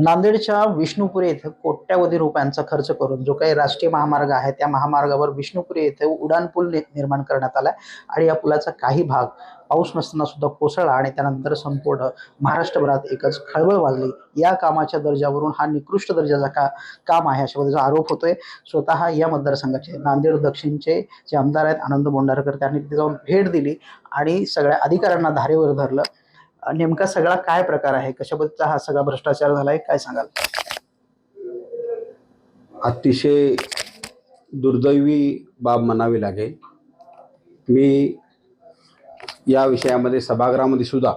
नांदेडच्या विष्णुपुरी येथे कोट्यावधी रुपयांचा खर्च करून जो काही राष्ट्रीय महामार्ग आहे त्या महामार्गावर विष्णुपुरी येथे उड्डाण पूल निर्माण करण्यात आलाय आणि या पुलाचा काही भाग पाऊस नसताना सुद्धा कोसळला आणि त्यानंतर संपूर्ण महाराष्ट्रभरात एकच खळबळ वाजली। या कामाच्या दर्जावरून हा निकृष्ट दर्जाचा काम आहे अशा पद्धतीचा आरोप होतोय। स्वतः या मतदारसंघाचे नांदेड दक्षिणचे जे आमदार आहेत आनंद बोंडारकर त्यांनी तिथे जाऊन भेट दिली आणि सगळ्या अधिकाऱ्यांना धारेवर धरलं। नेमका सगळा काय प्रकार आहे, कशा पद्धतीचा हा सगळा भ्रष्टाचार झालाय, काय सांगाल? अतिशय दुर्दैवी बाब म्हणावी लागेल। मी या विषयामध्ये सभागृहामध्ये सुद्धा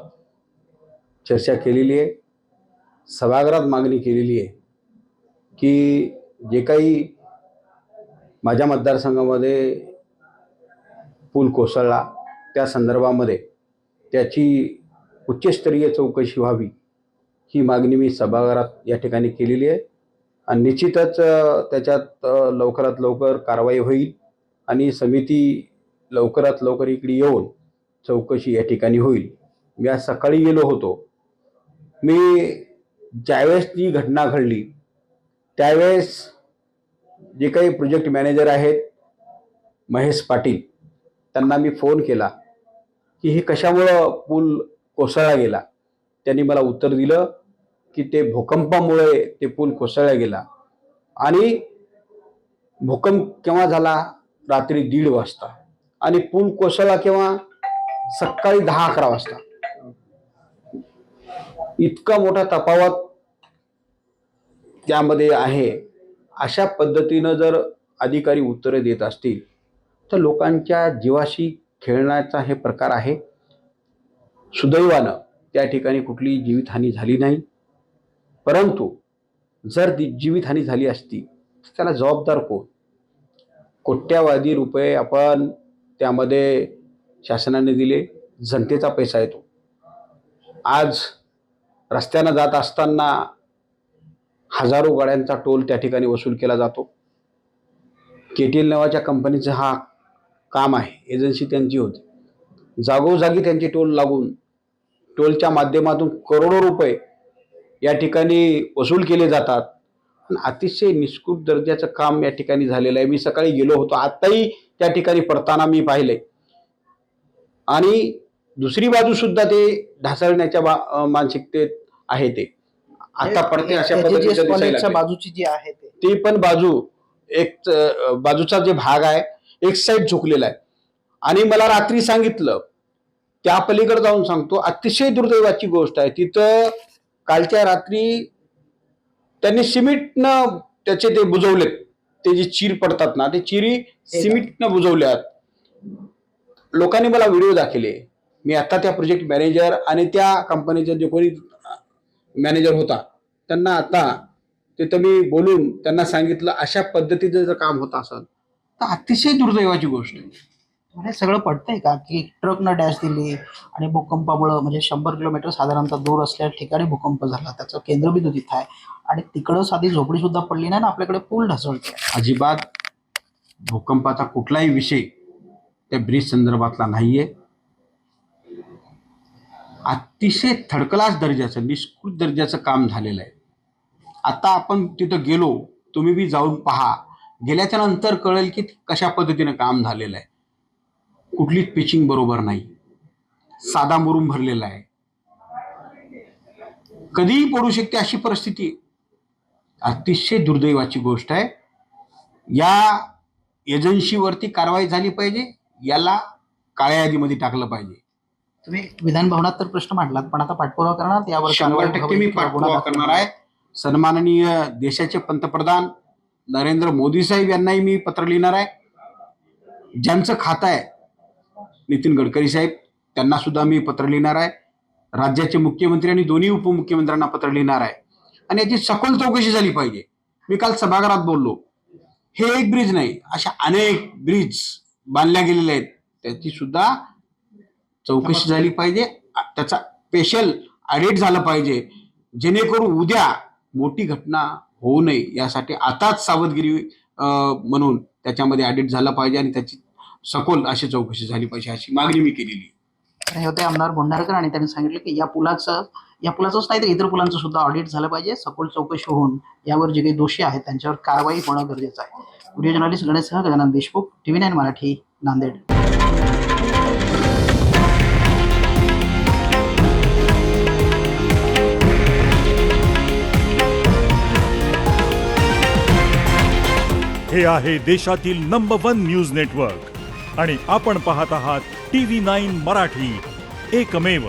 चर्चा केलेली आहे, सभागृहात मागणी केलेली आहे की जे काही माझ्या मतदारसंघामध्ये पूल कोसळला त्या संदर्भामध्ये त्याची उच्चस्तरीय चौकशी व्हावी ही मागणी मी सभागृहात या ठिकाणी केलेली आहे आणि निश्चितच त्याच्यात लवकरात लवकर कारवाई होईल आणि समिती लवकरात लवकर इकडे येऊन चौकशी या ठिकाणी होईल। मी आज सकाळी गेलो होतो। मी ज्यावेळेस ती घटना घडली त्यावेळेस जे काही प्रोजेक्ट मॅनेजर आहेत महेश पाटील त्यांना मी फोन केला की हे कशामुळं पूल कोसळला गेला। त्यांनी मला उत्तर दिलं की ते भूकंपामुळे ते पूल कोसळला गेला आणि भूकंप केव्हा झाला, रात्री 1:30 वाजता आणि पूल कोसळला केव्हा, सकाळी 10-11 वाजता। इतका मोठा तफावत त्यामध्ये आहे। अशा पद्धतीनं जर अधिकारी उत्तरे देत असतील तर लोकांच्या जीवाशी खेळण्याचा हे प्रकार आहे। सुदैवानं त्या ठिकाणी कुठली जीवितहानी झाली नाही, परंतु जर जीवितहानी झाली असती तर त्याला जबाबदार कोण? कोट्यावधी रुपये आपण त्यामध्ये शासनाने दिले, जनतेचा पैसा येतो। आज रस्त्यानं जात असताना हजारो गाड्यांचा टोल त्या ठिकाणी वसूल केला जातो। केटीएल नावाच्या कंपनीचं हा काम आहे, एजन्सी त्यांची होती। जागोजागी त्यांचे टोल लागून टोलच्या माध्यमातून करोडो रुपये या ठिकाणी वसूल केले जातात आणि अतिशय निष्कृत दर्जाचं काम या ठिकाणी झालेलं आहे। मी सकाळी गेलो होतो, आताही त्या ठिकाणी पडताना मी पाहिले आणि दुसरी बाजू सुद्धा ते ढासळण्याच्या मानसिकतेत आहे। ते आता पडते अशा पद्धतीच्या बाजूची जी आहे ती पण बाजू एक बाजूचा जे भाग आहे एक साईड झुकलेला आहे आणि मला रात्री सांगितलं, त्या पलीकडे जाऊन सांगतो, अतिशय दुर्दैवाची गोष्ट आहे। तिथं कालच्या रात्री त्यांनी सिमेंटनं त्याचे ते बुजवलेत, ते जे चीर पडतात ना ते चिरी सिमेंटनं बुजवल्यात। लोकांनी मला व्हिडिओ दाखवले। मी आता त्या प्रोजेक्ट मॅनेजर आणि त्या कंपनीचा जे कोणी मॅनेजर होता त्यांना आता तिथं मी बोलून त्यांना सांगितलं अशा पद्धतीचं जर काम होत असेल तर अतिशय दुर्दैवाची गोष्ट आहे। हे सगळं पडतंय का की ट्रकनं डॅश दिली आणि भूकंपामुळे म्हणजे 100 किलोमीटर साधारणतः दूर असल्या ठिकाणी भूकंप झाला, त्याचं केंद्रबिंदू तिथं आहे आणि तिकडं साधी झोपडी सुद्धा पडली नाही ना आपल्याकडे पूल ढासळतोय। अजिबात भूकंपाचा कुठलाही विषय त्या ब्रिज संदर्भातला नाहीये। अतिशय थर्ड क्लास दर्जाचं निष्कृत दर्जाचं काम झालेलं आहे। आता आपण तिथं गेलो, तुम्ही बी जाऊन पहा, गेल्याच्या नंतर कळेल की कशा पद्धतीनं काम झालेलं आहे। कुठलीच पिचिंग बरोबर नाही, साधा मुरुम भरलेला आहे, कधीही पडू शकते अशी परिस्थिती। अतिशय दुर्दैवाची गोष्ट आहे। या एजन्सीवरती कारवाई झाली पाहिजे, याला काळ्या यादीमध्ये टाकलं पाहिजे। तुम्ही विधान भवनात तर प्रश्न मांडलात, पण आता पाठपुरावा करणार यावर? 100% मी पाठपुरावा करणार आहे। सन्माननीय देशाचे पंतप्रधान नरेंद्र मोदी साहेब यांनाही मी पत्र लिहिणार आहे। ज्यांचं खातं आहे नितीन गडकरी साहेब त्यांना सुद्धा मी पत्र लिहिणार आहे। राज्याचे मुख्यमंत्री आणि दोन्ही उपमुख्यमंत्र्यांना पत्र लिहिणार आहे आणि याची सखोल चौकशी झाली पाहिजे। मी काल सभागृहात बोललो, हे एक ब्रिज नाही, अशा अनेक ब्रिज बांधल्या गेलेल्या आहेत, त्याची सुद्धा चौकशी झाली पाहिजे, त्याचा स्पेशल ऑडिट झालं पाहिजे, जेणेकरून उद्या मोठी घटना होऊ नये यासाठी आताच सावधगिरी म्हणून त्याच्यामध्ये ऑडिट झालं पाहिजे आणि त्याची सखोल अशी चौकशी झाली पाहिजे, अशी मागणी मी केलेली आहे। हे होते आमदार बोंडारकर आणि त्यांनी सांगितलं की या पुलाचं या पुलाचंच नाही तर इतर पुलांचं सुद्धा ऑडिट झालं पाहिजे. सखोल चौकशी होऊन यावर जे काही दोषी आहेत त्यांच्यावर कारवाई होणं गरजेचं आहे. व्हिडिओ जर्नलिस्ट गणेशसह गजानन देशमुख, TV9 मराठी, नांदेड. हे आहे देशातील नंबर 1 न्यूज नेटवर्क आणि आपण पाहत आहात TV9 मराठी, एकमेव.